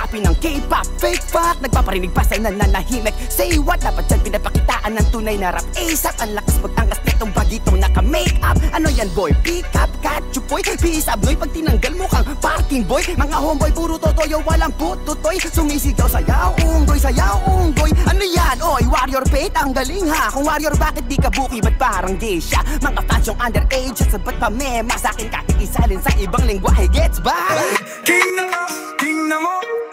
copy ng K-pop. Fake fuck, nagpaparinig pa sa'yo na nanahimik. Say what, dapat dyan pinapakitaan ng tunay na rap. ASAP, ang lakas magtangkas netong bagitong naka-make up. Ano yan boy? Pick up, catch you boy. Peace up, noy, pag tinanggal mo kang parking boy. Mga homeboy, puro totoyo, walang pututoy. Sumisigaw, sayaw, unggoy, sayaw, unggoy. Ano yan? Oy, warrior fate, ang galing ha. Kung warrior, bakit di ka buki? Ba't parang gay siya? Mga fans yung underage, at sabat pa mema. Sa'kin kakikisalin sa ibang lingwahe, gets ba? King na mo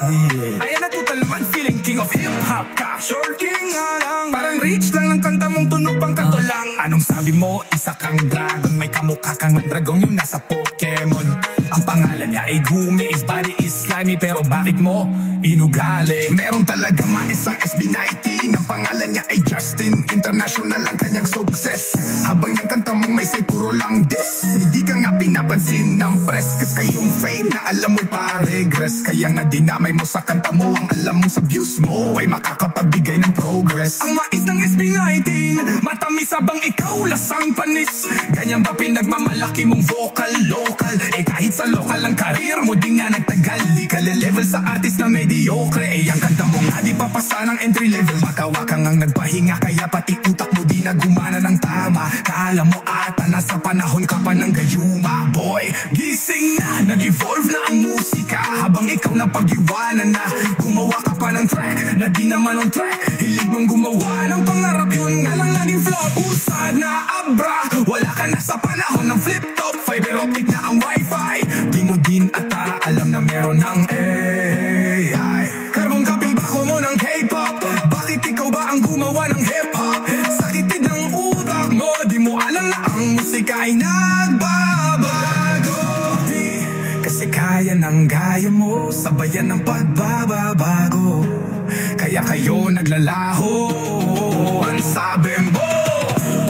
ayan na total man, feeling king of hip-hop ka. Sure king nga lang, parang rich lang ng kanta mong tunog pang katulang. Anong sabi mo? Isa kang dragon, may kamukha kang dragon yung nasa Pokemon. Ang pangalan niya ay Gumi, his body is slimy, pero bakit mo inugali? Meron talaga isang SB19, ang pangalan niya ay Justin. International ang kanyang success, habang yung kanta mong may say puro lang this. Hindi ka nga pinapansin ng press, kasi yung fame na alam mo pa regress. Kaya nga dinamay mo sa kanta mo, ang alam mo sa views mo ay makakapabigay ng progress. Ang mais ng SB19, matamis habang ikaw lasang panis. Ganyan ba pinagmamalaki mong vocal local? Eh kahit sa local ang karir mo di nga nagtagal, di ka level sa artist na mediocre. Eh ang kanta mo nga di papasa ng entry level. Makawakang ang nagpahinga, kaya pati utak mo di na gumana ng tama. Kaala mo ata nasa panahon ka pa ng gayuma. Boy, gising na, nag-evolve na ang musika, habang ikaw na pag-iwanan na. Gumawa ka pa ng track na di naman on track. Hilig mong gumawa ng pangarap, yun nga lang laging flop. Usad na abra, wala ka na sa panahon ng flip top. Fiber optic na ang wifi, di mo din ata alam na meron ng AI. Karbong kapil bako mo ng K-pop, bakit ikaw ba ang gumawa ng hip-hop? Sakitid ng utak mo, di mo alam na ang musika ay nagbabago. Kasi kaya ng gaya mo, sabayan ng pagbabago. Kaya kayo naglalaho, ang sabi mo,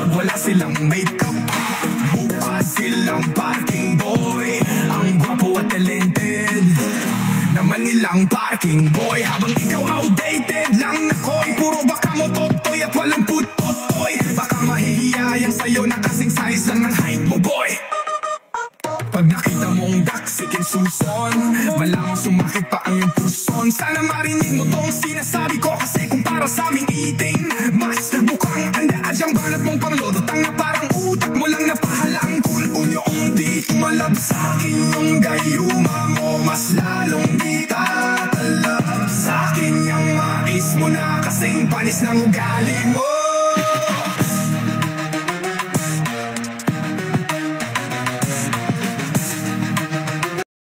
pag wala silang makeup, mukha silang parking boy. Ang gwapo at talented naman nilang parking boy, habang ikaw outdated lang na koy. Puro baka mo totoy at walang putotoy. Baka mahihiyayang sa'yo na kasing size lang ng height mo boy. Pag nakita mong daksikin suson, malamang sumakit pa ang iyong puson. Sana marinig mo tong sinasabi ko, kasi kung para sa aming eating mas mukhang andaan siyang banat mong panglodo. Tanga parang utak mo lang napahalang. Kung unyong di tumalab sa akin yung gayuma mo, mas lalong di tatalab sa akin yung mais mo na kasing panis ng ugali mo.